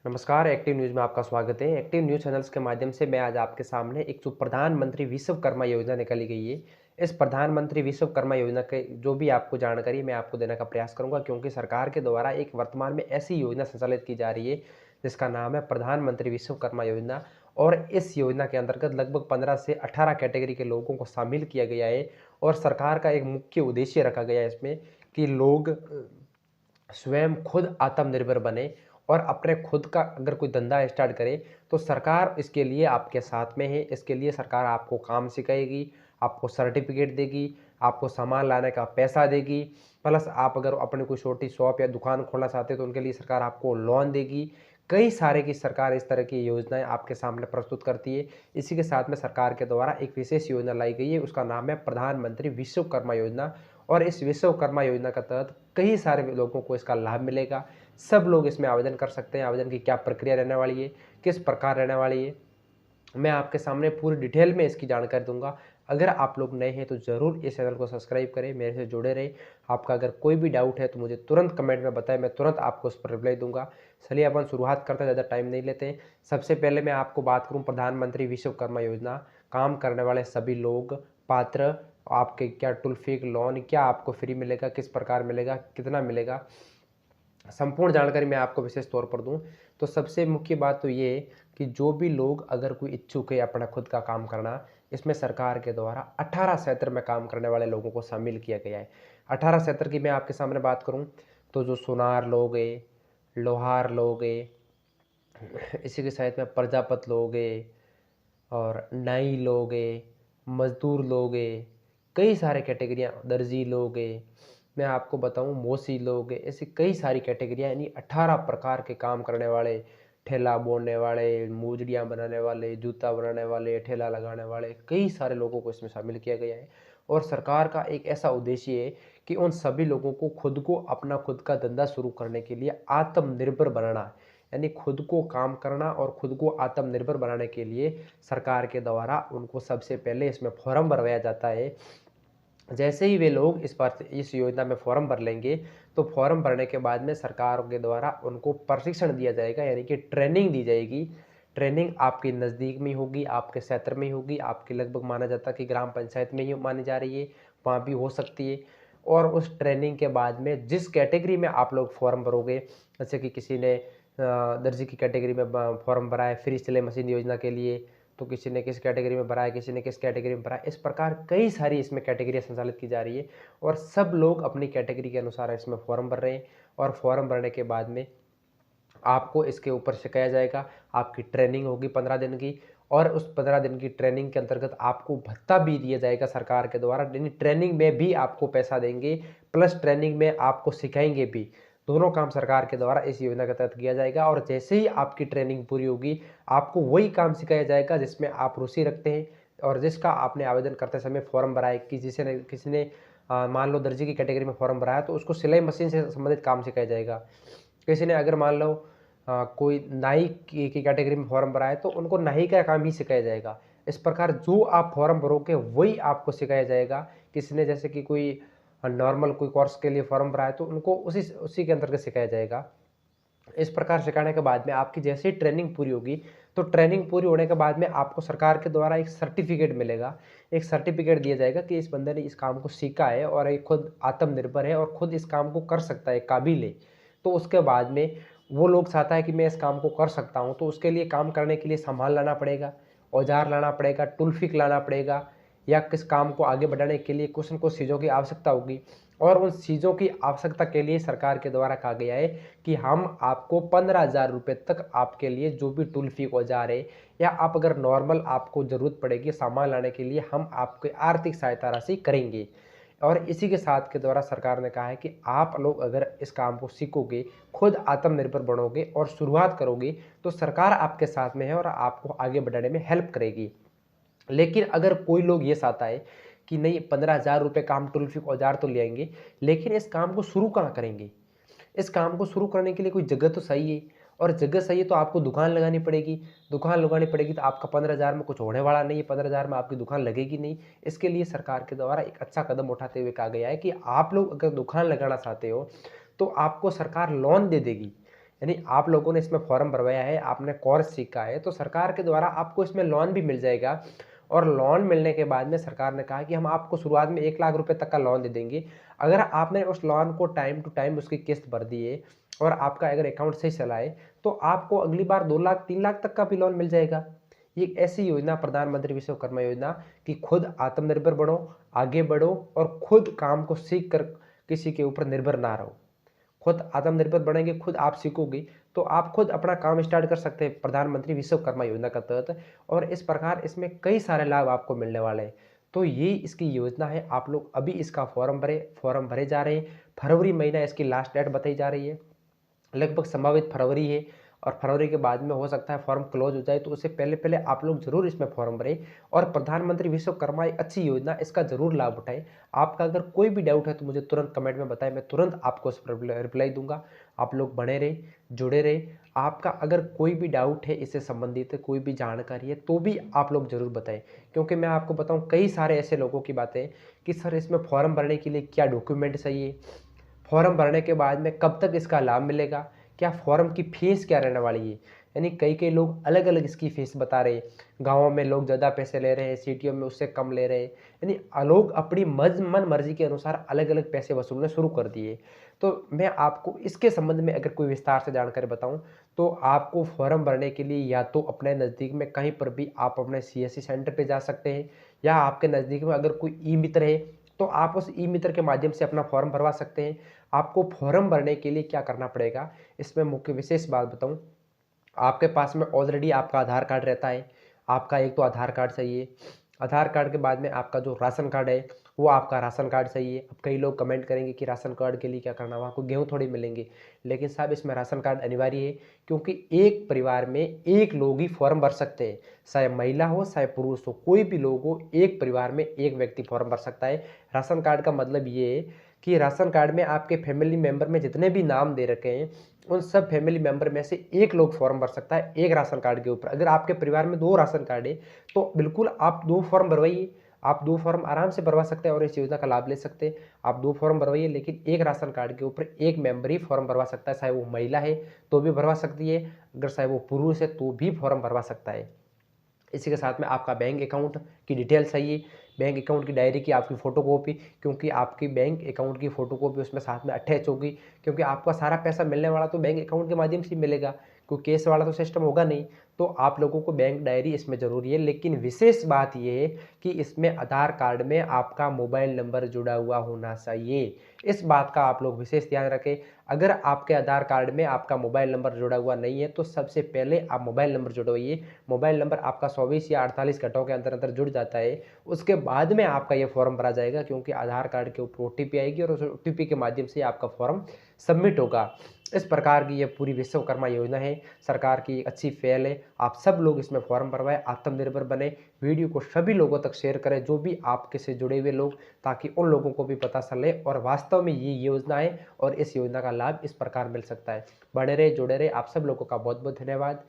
नमस्कार, active news में आपका स्वागत है। एक्टिव न्यूज़ चैनल्स के माध्यम से मैं आज आपके सामने एक जो प्रधानमंत्री विश्वकर्मा योजना निकाली गई है, इस प्रधानमंत्री विश्वकर्मा योजना के जो भी आपको जानकारी मैं आपको देने का प्रयास करूँगा, क्योंकि सरकार के द्वारा एक वर्तमान में ऐसी योजना संचालित की जा रही है, जिसका नाम है प्रधानमंत्री विश्वकर्मा योजना। और इस योजना के अंतर्गत लगभग 15 से 18 कैटेगरी के लोगों को शामिल किया गया है। और सरकार का एक मुख्य उद्देश्य रखा गया है इसमें कि लोग स्वयं खुद आत्मनिर्भर बने और अपने खुद का अगर कोई धंधा स्टार्ट करे, तो सरकार इसके लिए आपके साथ में है। इसके लिए सरकार आपको काम सिखाएगी, आपको सर्टिफिकेट देगी, आपको सामान लाने का पैसा देगी। प्लस आप अगर अपनी कोई छोटी शॉप या दुकान खोलना चाहते हैं तो उनके लिए सरकार आपको लोन देगी। कई सारे की सरकार इस तरह की योजनाएं आपके सामने प्रस्तुत करती है। इसी के साथ में सरकार के द्वारा एक विशेष योजना लाई गई है, उसका नाम है प्रधानमंत्री विश्वकर्मा योजना। और इस विश्वकर्मा योजना के तहत कई सारे लोगों को इसका लाभ मिलेगा। सब लोग इसमें आवेदन कर सकते हैं। आवेदन की क्या प्रक्रिया रहने वाली है, किस प्रकार रहने वाली है, मैं आपके सामने पूरी डिटेल में इसकी जानकारी दूंगा। अगर आप लोग नए हैं तो ज़रूर इस चैनल को सब्सक्राइब करें, मेरे से जुड़े रहें। आपका अगर कोई भी डाउट है तो मुझे तुरंत कमेंट में बताएं, मैं तुरंत आपको उस पर रिप्लाई दूंगा। चलिए अपन शुरुआत करते हैं, ज़्यादा टाइम नहीं लेते हैं। सबसे पहले मैं आपको बात करूं प्रधानमंत्री विश्वकर्मा योजना। काम करने वाले सभी लोग पात्र, आपके क्या टुल फीक लोन क्या आपको फ्री मिलेगा, किस प्रकार मिलेगा, कितना मिलेगा, संपूर्ण जानकारी मैं आपको विशेष तौर पर दूं। तो सबसे मुख्य बात तो ये है कि जो भी लोग अगर कोई इच्छुक है अपना खुद का काम करना, इसमें सरकार के द्वारा 18 क्षेत्र में काम करने वाले लोगों को शामिल किया गया है। 18 क्षेत्र की मैं आपके सामने बात करूं तो जो सोनार लोग हैं, लोहार लोग हैं, इसी के साथ में प्रजापत लोग हैं, और नाई लोग हैं, मजदूर लोग हैं, कई सारे कैटेगरियाँ, दर्जी लोग हैं, मैं आपको बताऊं मोसी लोग हैं। ऐसी कई सारी कैटेगरियाँ, यानी 18 प्रकार के काम करने वाले, ठेला बोने वाले, मोजड़ियाँ बनाने वाले, जूता बनाने वाले, ठेला लगाने वाले, कई सारे लोगों को इसमें शामिल किया गया है। और सरकार का एक ऐसा उद्देश्य है कि उन सभी लोगों को खुद को अपना खुद का धंधा शुरू करने के लिए आत्मनिर्भर बनाना है। यानी खुद को काम करना और खुद को आत्मनिर्भर बनाने के लिए सरकार के द्वारा उनको सबसे पहले इसमें फॉर्म भरवाया जाता है। जैसे ही वे लोग इस योजना में फॉर्म भर लेंगे, तो फॉर्म भरने के बाद में सरकार के द्वारा उनको प्रशिक्षण दिया जाएगा, यानी कि ट्रेनिंग दी जाएगी। ट्रेनिंग आपके नज़दीक में होगी, आपके क्षेत्र में होगी, आपके लगभग माना जाता है कि ग्राम पंचायत में ही मानी जा रही है, वहाँ भी हो सकती है। और उस ट्रेनिंग के बाद में जिस कैटेगरी में आप लोग फॉर्म भरोगे, जैसे कि किसी ने दर्जी की कैटेगरी में फॉर्म भरा है फ्री सिलाई मशीन योजना के लिए, तो किसी ने किस कैटेगरी में भरा है, किसी ने किस कैटेगरी में भरा है। इस प्रकार कई सारी इसमें कैटेगरियाँ संचालित की जा रही है और सब लोग अपनी कैटेगरी के अनुसार इसमें फॉर्म भर रहे हैं। और फॉर्म भरने के बाद में आपको इसके ऊपर सिखाया जाएगा। आपकी ट्रेनिंग होगी 15 दिन की, और उस 15 दिन की ट्रेनिंग के अंतर्गत आपको भत्ता भी दिया जाएगा सरकार के द्वारा। यानी ट्रेनिंग में भी आपको पैसा देंगे, प्लस ट्रेनिंग में आपको सिखाएंगे भी। दोनों काम सरकार के द्वारा इस योजना के तहत किया जाएगा। और जैसे ही आपकी ट्रेनिंग पूरी होगी, आपको वही काम सिखाया जाएगा जिसमें आप रुचि रखते हैं और जिसका आपने आवेदन करते समय फॉर्म भरा है। कि किसी ने मान लो दर्जी की कैटेगरी में फॉर्म भरा है, तो उसको सिलाई मशीन से संबंधित काम सिखाया जाएगा। किसी ने अगर मान लो कोई नाई की कैटेगरी में फॉर्म भरा है, तो उनको नाई का काम ही सिखाया जाएगा। इस प्रकार जो आप फॉर्म भरोगे वही आपको सिखाया जाएगा। किसी ने जैसे कि कोई नॉर्मल कोई कोर्स के लिए फॉर्म भरा है, तो उनको उसी उसी के अंतर्गत सिखाया जाएगा। इस प्रकार सिखाने के बाद में आपकी जैसे ही ट्रेनिंग पूरी होगी, तो ट्रेनिंग पूरी होने के बाद में आपको सरकार के द्वारा एक सर्टिफिकेट मिलेगा। एक सर्टिफिकेट दिया जाएगा कि इस बंदे ने इस काम को सीखा है और ये खुद आत्मनिर्भर है और खुद इस काम को कर सकता है, काबिल है। तो उसके बाद में वो लोग चाहता है कि मैं इस काम को कर सकता हूँ, तो उसके लिए काम करने के लिए सामान लाना पड़ेगा, औजार लाना पड़ेगा, टूल फिक लाना पड़ेगा, या किस काम को आगे बढ़ाने के लिए कुछ न कुछ चीज़ों की आवश्यकता होगी। और उन चीज़ों की आवश्यकता के लिए सरकार के द्वारा कहा गया है कि हम आपको 15,000 रुपये तक आपके लिए जो भी टूल फीक औजार है, या आप अगर नॉर्मल आपको ज़रूरत पड़ेगी सामान लाने के लिए, हम आपकी आर्थिक सहायता राशि करेंगे। और इसी के साथ के द्वारा सरकार ने कहा है कि आप लोग अगर इस काम को सीखोगे, खुद आत्मनिर्भर बनोगे और शुरुआत करोगे, तो सरकार आपके साथ में है और आपको आगे बढ़ाने में हेल्प करेगी। लेकिन अगर कोई लोग ये चाहता है कि नहीं, 15,000 रुपये का हम टूल फिक औजार तो ले आएंगे, लेकिन इस काम को शुरू कहाँ करेंगे? इस काम को शुरू करने के लिए कोई जगह तो चाहिए, और जगह चाहिए तो आपको दुकान लगानी पड़ेगी। दुकान लगानी पड़ेगी तो आपका 15,000 में कुछ होने वाला नहीं है, 15,000 में आपकी दुकान लगेगी नहीं। इसके लिए सरकार के द्वारा एक अच्छा कदम उठाते हुए कहा गया है कि आप लोग अगर दुकान लगाना चाहते हो, तो आपको सरकार लोन दे देगी। यानी आप लोगों ने इसमें फॉर्म भरवाया है, आपने कोर्स सीखा है, तो सरकार के द्वारा आपको इसमें लोन भी मिल जाएगा। और लोन मिलने के बाद में सरकार ने कहा कि हम आपको शुरुआत में 1 लाख रुपए तक का लोन दे देंगे। अगर आपने उस लोन को टाइम टू टाइम उसकी किस्त भर दी है और आपका अगर अकाउंट सही चला है, तो आपको अगली बार 2 लाख 3 लाख तक का भी लोन मिल जाएगा। ये एक ऐसी योजना प्रधानमंत्री विश्वकर्मा योजना कि खुद आत्मनिर्भर बनो, आगे बढ़ो और खुद काम को सीख कर किसी के ऊपर निर्भर ना रहो। खुद आत्मनिर्भर बनेंगे, खुद आप सीखोगे, तो आप खुद अपना काम स्टार्ट कर सकते हैं प्रधानमंत्री विश्वकर्मा योजना के तहत। और इस प्रकार इसमें कई सारे लाभ आपको मिलने वाले हैं। तो ये इसकी योजना है, आप लोग अभी इसका फॉर्म भरे जा रहे हैं। फरवरी महीना इसकी लास्ट डेट बताई जा रही है, लगभग संभावित फरवरी है। और फरवरी के बाद में हो सकता है फॉर्म क्लोज हो जाए, तो उससे पहले पहले आप लोग जरूर इसमें फॉर्म भरें और प्रधानमंत्री विश्वकर्मा एक अच्छी योजना, इसका जरूर लाभ उठाएं। आपका अगर कोई भी डाउट है तो मुझे तुरंत कमेंट में बताएं, मैं तुरंत आपको उस पर रिप्लाई दूंगा। आप लोग बने रहे, जुड़े रहे। आपका अगर कोई भी डाउट है इससे संबंधित, कोई भी जानकारी है, तो भी आप लोग जरूर बताएं। क्योंकि मैं आपको बताऊं, कई सारे ऐसे लोगों की बातें कि सर इसमें फॉर्म भरने के लिए क्या डॉक्यूमेंट चाहिए, फॉर्म भरने के बाद में कब तक इसका लाभ मिलेगा, क्या फॉर्म की फीस क्या रहने वाली है। यानी कई कई लोग अलग अलग इसकी फीस बता रहे हैं। गाँवों में लोग ज़्यादा पैसे ले रहे हैं, सिटियों में उससे कम ले रहे हैं। यानी लोग अपनी मन मर्जी के अनुसार अलग अलग पैसे वसूलने शुरू कर दिए। तो मैं आपको इसके संबंध में अगर कोई विस्तार से जानकारी बताऊं, तो आपको फॉर्म भरने के लिए या तो अपने नज़दीक में कहीं पर भी आप अपने सीएससी सेंटर पे जा सकते हैं, या आपके नज़दीक में अगर कोई ई मित्र है तो आप उस ई मित्र के माध्यम से अपना फॉर्म भरवा सकते हैं। आपको फॉर्म भरने के लिए क्या करना पड़ेगा, इसमें मुख्य विशेष बात बताऊं, आपके पास में ऑलरेडी आपका आधार कार्ड रहता है। आपका एक तो आधार कार्ड चाहिए, आधार कार्ड के बाद में आपका जो राशन कार्ड है वो आपका राशन कार्ड चाहिए। अब कई लोग कमेंट करेंगे कि राशन कार्ड के लिए क्या करना, वहाँ को गेहूँ थोड़ी मिलेंगे। लेकिन साहब इसमें राशन कार्ड अनिवार्य है, क्योंकि एक परिवार में एक लोग ही फॉर्म भर सकते हैं। चाहे महिला हो चाहे पुरुष हो, कोई भी लोग हो, एक परिवार में एक व्यक्ति फॉर्म भर सकता है। राशन कार्ड का मतलब ये है कि राशन कार्ड में आपके फैमिली मेंबर में जितने भी नाम दे रखे हैं, उन सब फैमिली मेंबर में से एक लोग फॉर्म भर सकता है एक राशन कार्ड के ऊपर। अगर आपके परिवार में 2 राशन कार्ड है तो बिल्कुल आप 2 फॉर्म भरवाइए। आप 2 फॉर्म आराम से भरवा सकते हैं और इस योजना का लाभ ले सकते हैं। आप 2 फॉर्म भरवाइए, लेकिन एक राशन कार्ड के ऊपर एक मेंबर ही फॉर्म भरवा सकता है। चाहे वो महिला है तो भी भरवा सकती है, अगर चाहे वो पुरुष है तो भी फॉर्म भरवा सकता है। इसी के साथ में आपका बैंक अकाउंट की डिटेल्स चाहिए, बैंक अकाउंट की डायरी की आपकी फ़ोटोकॉपी, क्योंकि आपकी बैंक अकाउंट की फ़ोटोकॉपी उसमें साथ में अटैच होगी। क्योंकि आपका सारा पैसा मिलने वाला तो बैंक अकाउंट के माध्यम से मिलेगा, कोई कैश वाला तो सिस्टम होगा नहीं। तो आप लोगों को बैंक डायरी इसमें ज़रूरी है। लेकिन विशेष बात यह है कि इसमें आधार कार्ड में आपका मोबाइल नंबर जुड़ा हुआ होना चाहिए। इस बात का आप लोग विशेष ध्यान रखें। अगर आपके आधार कार्ड में आपका मोबाइल नंबर जुड़ा हुआ नहीं है तो सबसे पहले आप मोबाइल नंबर जुड़वाइए। मोबाइल नंबर आपका 24 या 48 घंटों के अंदर अंदर जुड़ जाता है, उसके बाद में आपका ये फॉर्म भरा जाएगा। क्योंकि आधार कार्ड के ऊपर ओटीपी आएगी और उस ओटीपी के माध्यम से आपका फॉर्म सबमिट होगा। इस प्रकार की ये पूरी विश्वकर्मा योजना है, सरकार की एक अच्छी पहल है। आप सब लोग इसमें फॉर्म भरवाएं, आत्मनिर्भर बने। वीडियो को सभी लोगों तक शेयर करें, जो भी आपके से जुड़े हुए लोग, ताकि उन लोगों को भी पता चले और वास्तव में ये योजना है और इस योजना का लाभ इस प्रकार मिल सकता है। बने रहे, जुड़े रहे। आप सब लोगों का बहुत बहुत धन्यवाद।